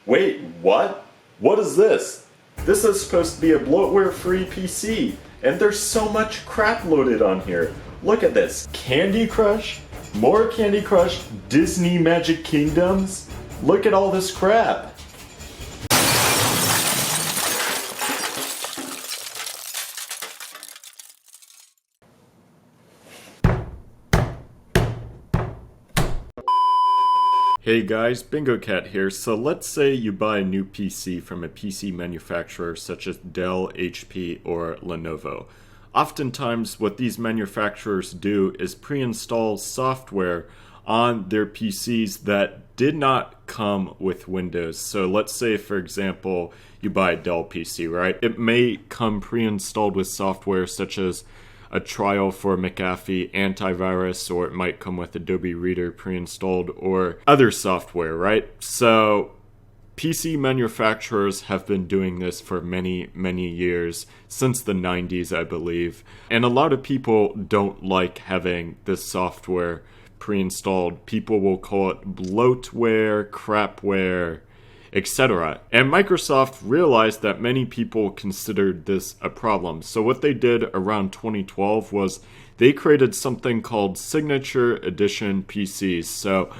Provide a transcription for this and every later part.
Wait, what? What is this? This is supposed to be a bloatware-free PC, and there's so much crap loaded on here. Look at this. Candy Crush? More Candy Crush? Disney Magic Kingdoms? Look at all this crap. Hey guys, Bingocat here. So let's say you buy a new PC from a PC manufacturer such as Dell, HP, or Lenovo. Oftentimes what these manufacturers do is pre-install software on their PCs that did not come with Windows. So let's say, for example, you buy a Dell PC, right? It may come pre-installed with software such as a trial for McAfee antivirus, or it might come with Adobe Reader pre-installed, or other software, right? So PC manufacturers have been doing this for many, many years, since the 90s, I believe. And a lot of people don't like having this software pre-installed. People will call it bloatware, crapware, etc. And Microsoft realized that many people considered this a problem. So what they did around 2012 was they created something called Signature Edition PCs. So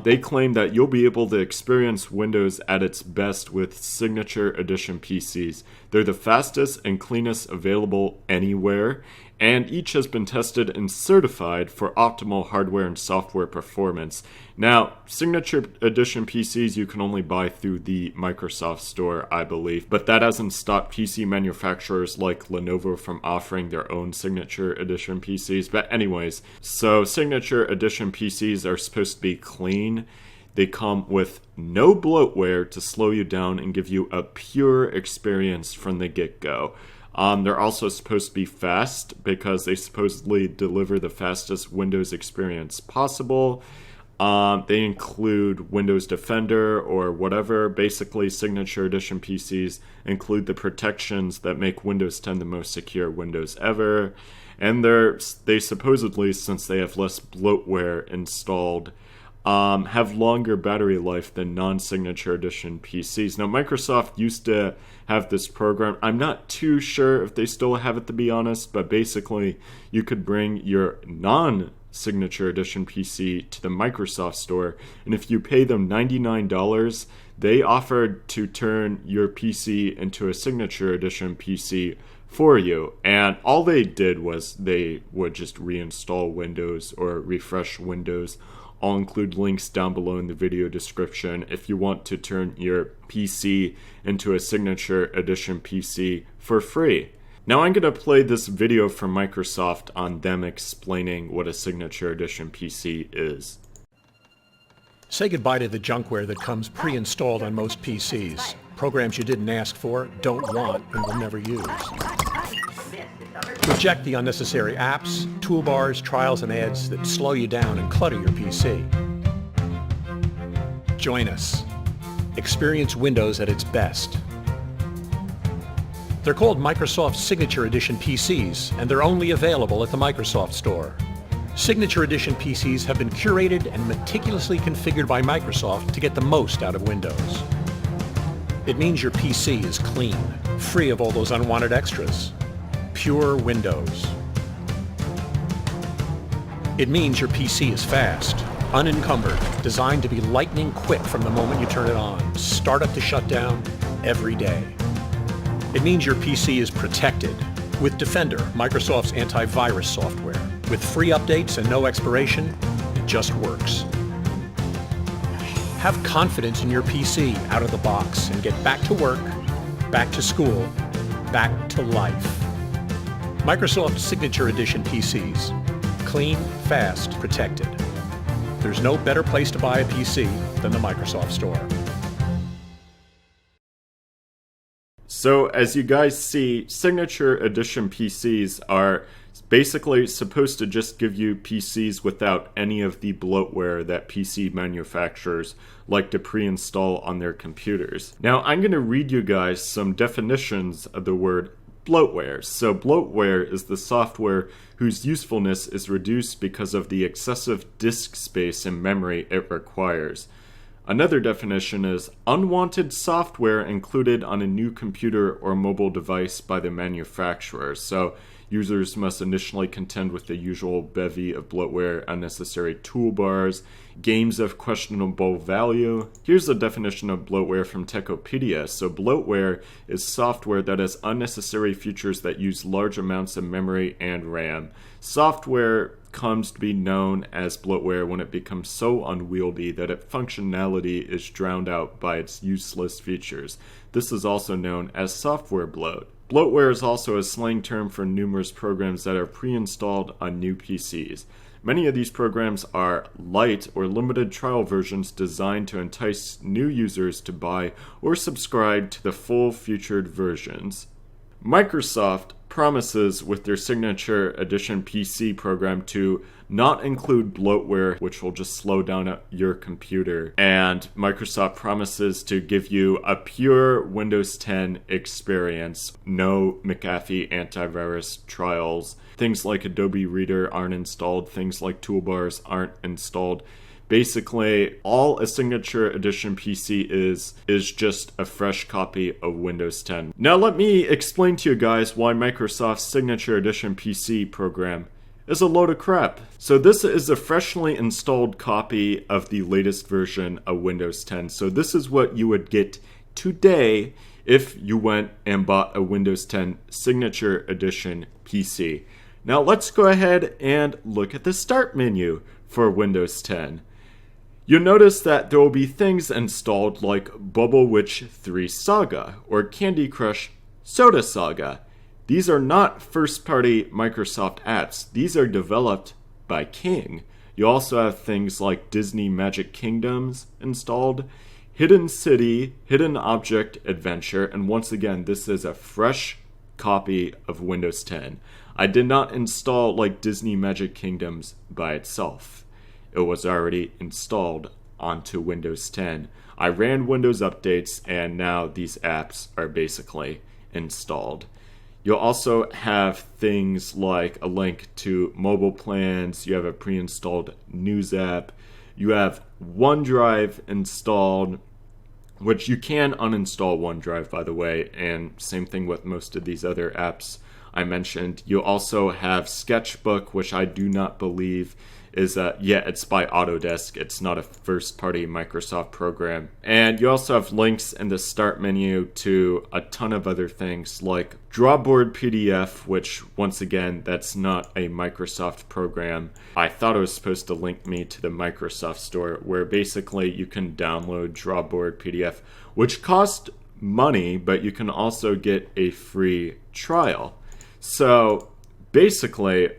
they claim that you'll be able to experience Windows at its best with Signature Edition PCs. They're the fastest and cleanest available anywhere, and each has been tested and certified for optimal hardware and software performance. Now, Signature Edition PCs you can only buy through the Microsoft Store, I believe, but that hasn't stopped PC manufacturers like Lenovo from offering their own Signature Edition PCs. But anyways, so Signature Edition PCs are supposed to be clean. They come with no bloatware to slow you down and give you a pure experience from the get-go. They're also supposed to be fast because they supposedly deliver the fastest Windows experience possible. They include Windows Defender or whatever. Basically, Signature Edition PCs include the protections that make Windows 10 the most secure Windows ever. And they supposedly, since they have less bloatware installed, have longer battery life than non-Signature Edition PCs. Now, Microsoft used to have this program. I'm not too sure if they still have it, to be honest, but basically you could bring your non-Signature Edition PC to the Microsoft Store, and if you pay them $99, they offered to turn your PC into a Signature Edition PC for you. And all they did was they would just reinstall Windows or refresh Windows. I'll include links down below in the video description if you want to turn your PC into a Signature Edition PC for free. Now I'm going to play this video from Microsoft on them explaining what a Signature Edition PC is. Say goodbye to the junkware that comes pre-installed on most PCs. Programs you didn't ask for, don't want, and will never use. Reject the unnecessary apps, toolbars, trials, and ads that slow you down and clutter your PC. Join us. Experience Windows at its best. They're called Microsoft Signature Edition PCs, and they're only available at the Microsoft Store. Signature Edition PCs have been curated and meticulously configured by Microsoft to get the most out of Windows. It means your PC is clean, free of all those unwanted extras. Pure Windows. It means your PC is fast, unencumbered, designed to be lightning quick from the moment you turn it on, startup to shutdown, every day. It means your PC is protected with Defender, Microsoft's antivirus software. With free updates and no expiration, it just works. Have confidence in your PC out of the box and get back to work, back to school, back to life. Microsoft Signature Edition PCs. Clean, fast, protected. There's no better place to buy a PC than the Microsoft Store. So as you guys see, Signature Edition PCs are basically supposed to just give you PCs without any of the bloatware that PC manufacturers like to pre-install on their computers. Now I'm going to read you guys some definitions of the word bloatware. So bloatware is the software whose usefulness is reduced because of the excessive disk space and memory it requires. Another definition is unwanted software included on a new computer or mobile device by the manufacturer. So users must initially contend with the usual bevy of bloatware, unnecessary toolbars, games of questionable value. Here's a definition of bloatware from Techopedia. So bloatware is software that has unnecessary features that use large amounts of memory and RAM. Software comes to be known as bloatware when it becomes so unwieldy that its functionality is drowned out by its useless features. This is also known as software bloat. Bloatware is also a slang term for numerous programs that are pre-installed on new PCs. Many of these programs are light or limited trial versions designed to entice new users to buy or subscribe to the full-featured versions. Microsoft promises with their Signature Edition PC program to not include bloatware, which will just slow down your computer. And Microsoft promises to give you a pure Windows 10 experience. No McAfee antivirus trials. Things like Adobe Reader aren't installed. Things like toolbars aren't installed. Basically, all a Signature Edition PC is just a fresh copy of Windows 10. Now let me explain to you guys why Microsoft's Signature Edition PC program is a load of crap. So this is a freshly installed copy of the latest version of Windows 10. So this is what you would get today if you went and bought a Windows 10 Signature Edition PC. Now let's go ahead and look at the start menu for Windows 10. You'll notice that there will be things installed like Bubble Witch 3 Saga or Candy Crush Soda Saga. These are not first-party Microsoft apps. These are developed by King. You also have things like Disney Magic Kingdoms installed, Hidden City, Hidden Object Adventure, and once again, this is a fresh copy of Windows 10. I did not install like Disney Magic Kingdoms by itself. It was already installed onto Windows 10. I ran Windows updates and now these apps are basically installed. You'll also have things like a link to mobile plans. You have a pre-installed news app. You have OneDrive installed, which you can uninstall OneDrive, by the way, and same thing with most of these other apps I mentioned. You also have Sketchbook, which I do not believe is, it's by Autodesk. It's not a first-party Microsoft program. And you also have links in the start menu to a ton of other things like Drawboard PDF, which, once again, that's not a Microsoft program. I thought it was supposed to link me to the Microsoft Store, where basically you can download Drawboard PDF, which costs money, but you can also get a free trial. So basically,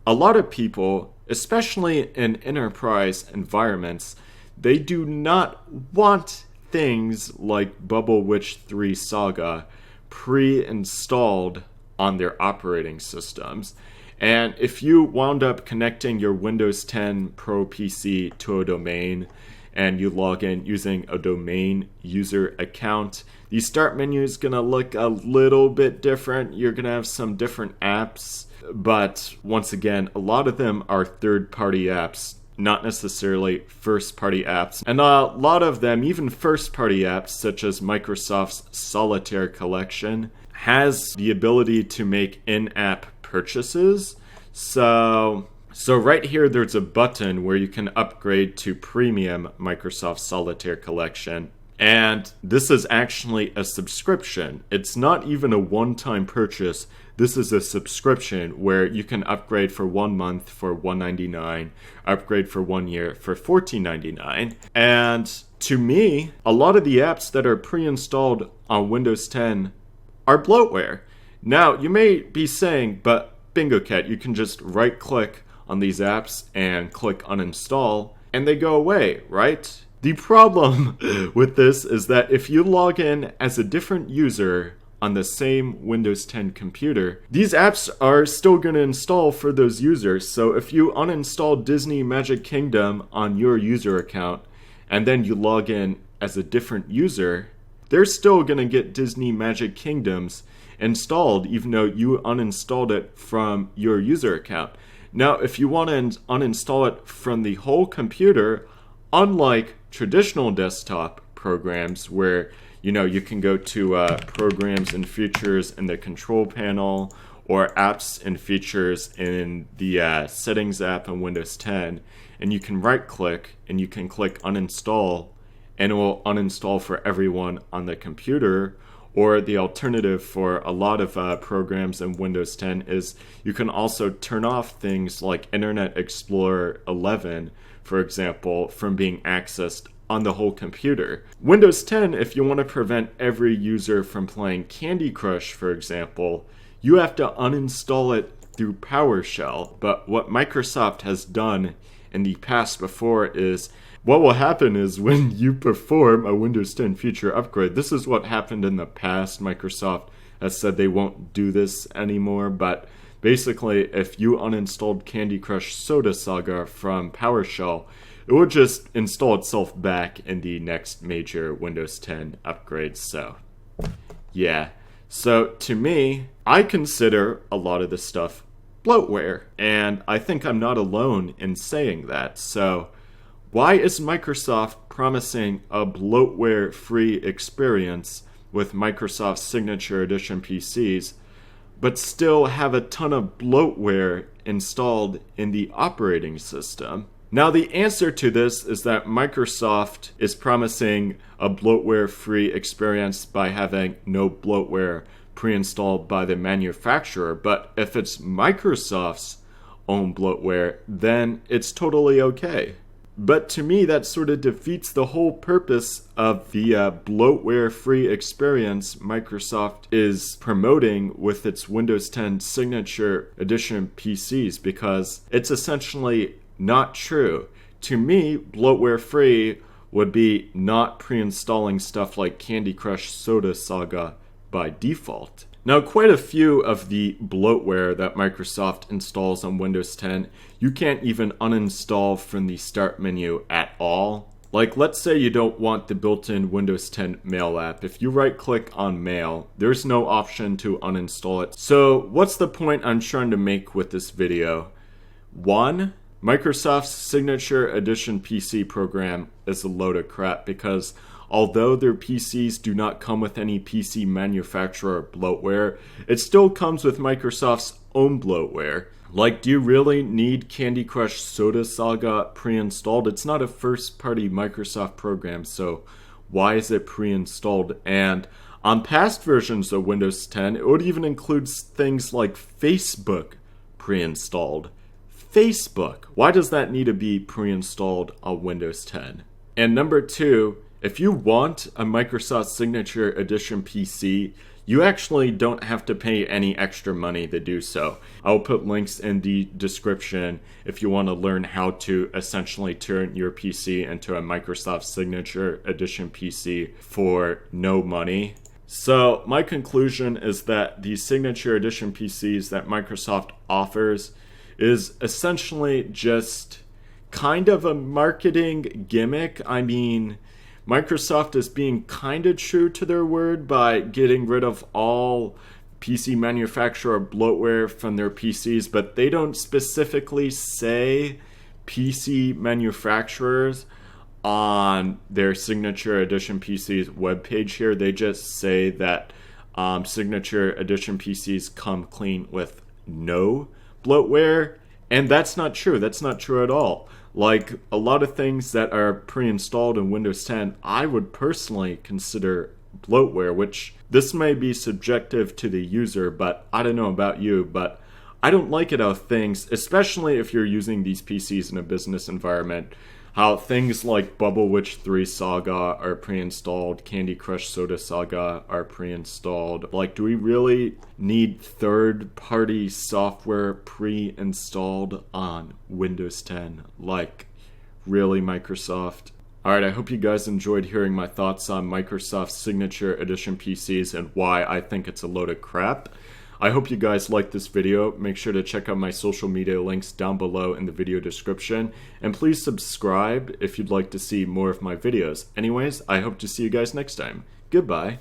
a lot of people, especially in enterprise environments, they do not want things like Bubble Witch 3 Saga pre-installed on their operating systems. And if you wound up connecting your Windows 10 Pro PC to a domain and you log in using a domain user account, the start menu is going to look a little bit different. You're going to have some different apps, but once again, a lot of them are third-party apps, not necessarily first-party apps. And a lot of them, even first-party apps, such as Microsoft's Solitaire Collection, has the ability to make in-app purchases. So right here, there's a button where you can upgrade to Premium Microsoft Solitaire Collection. And this is actually a subscription. It's not even a one-time purchase. This is a subscription where you can upgrade for 1 month for $1.99, upgrade for 1 year for $14.99. And to me, a lot of the apps that are pre-installed on Windows 10 are bloatware. Now, you may be saying, but Bingocat, you can just right-click on these apps and click uninstall, and they go away, right? The problem with this is that if you log in as a different user on the same Windows 10 computer, these apps are still going to install for those users. So if you uninstall Disney Magic Kingdom on your user account and then you log in as a different user, they're still going to get Disney Magic Kingdoms installed even though you uninstalled it from your user account. Now, if you want to uninstall it from the whole computer, unlike traditional desktop programs where you can go to programs and features in the control panel or apps and features in the settings app on Windows 10, and you can right click and you can click uninstall and it will uninstall for everyone on the computer. Or the alternative for a lot of programs in Windows 10 is you can also turn off things like Internet Explorer 11, for example, from being accessed on the whole computer. Windows 10, if you want to prevent every user from playing Candy Crush, for example, you have to uninstall it through PowerShell. But what Microsoft has done in the past before is, what will happen is when you perform a Windows 10 feature upgrade, this is what happened in the past. Microsoft has said they won't do this anymore, but basically if you uninstalled Candy Crush Soda Saga from PowerShell, it would just install itself back in the next major Windows 10 upgrade. So, yeah. So, to me, I consider a lot of this stuff bloatware, and I think I'm not alone in saying that. So, why is Microsoft promising a bloatware-free experience with Microsoft Signature Edition PCs, but still have a ton of bloatware installed in the operating system? Now, the answer to this is that Microsoft is promising a bloatware-free experience by having no bloatware pre-installed by the manufacturer, but if it's Microsoft's own bloatware, then it's totally okay. But to me, that sort of defeats the whole purpose of the bloatware-free experience Microsoft is promoting with its Windows 10 Signature Edition PCs, because it's essentially not true. To me, bloatware-free would be not pre-installing stuff like Candy Crush Soda Saga by default. Now, quite a few of the bloatware that Microsoft installs on Windows 10, you can't even uninstall from the start menu at all. Like, let's say you don't want the built-in Windows 10 Mail app. If you right-click on Mail, there's no option to uninstall it. So, what's the point I'm trying to make with this video? 1, Microsoft's Signature Edition PC program is a load of crap because although their PCs do not come with any PC manufacturer bloatware, it still comes with Microsoft's own bloatware. Like, do you really need Candy Crush Soda Saga pre-installed? It's not a first-party Microsoft program, so why is it pre-installed? And on past versions of Windows 10, it would even include things like Facebook pre-installed. Facebook! Why does that need to be pre-installed on Windows 10? And number 2, if you want a Microsoft Signature Edition PC, you actually don't have to pay any extra money to do so. I'll put links in the description if you want to learn how to essentially turn your PC into a Microsoft Signature Edition PC for no money. So my conclusion is that the Signature Edition PCs that Microsoft offers is essentially just kind of a marketing gimmick. I mean, Microsoft is being kind of true to their word by getting rid of all PC manufacturer bloatware from their PCs, but they don't specifically say PC manufacturers on their Signature Edition PCs webpage here. They just say that Signature Edition PCs come clean with no bloatware, and that's not true. That's not true at all. Like, a lot of things that are pre-installed in Windows 10, I would personally consider bloatware, which this may be subjective to the user, but I don't know about you, but I don't like it how things, especially if you're using these PCs in a business environment, how things like Bubble Witch 3 Saga are pre-installed, Candy Crush Soda Saga are pre-installed. Like, do we really need third-party software pre-installed on Windows 10? Like, really, Microsoft? Alright, I hope you guys enjoyed hearing my thoughts on Microsoft's Signature Edition PCs and why I think it's a load of crap. I hope you guys liked this video. Make sure to check out my social media links down below in the video description. And please subscribe if you'd like to see more of my videos. Anyways, I hope to see you guys next time. Goodbye.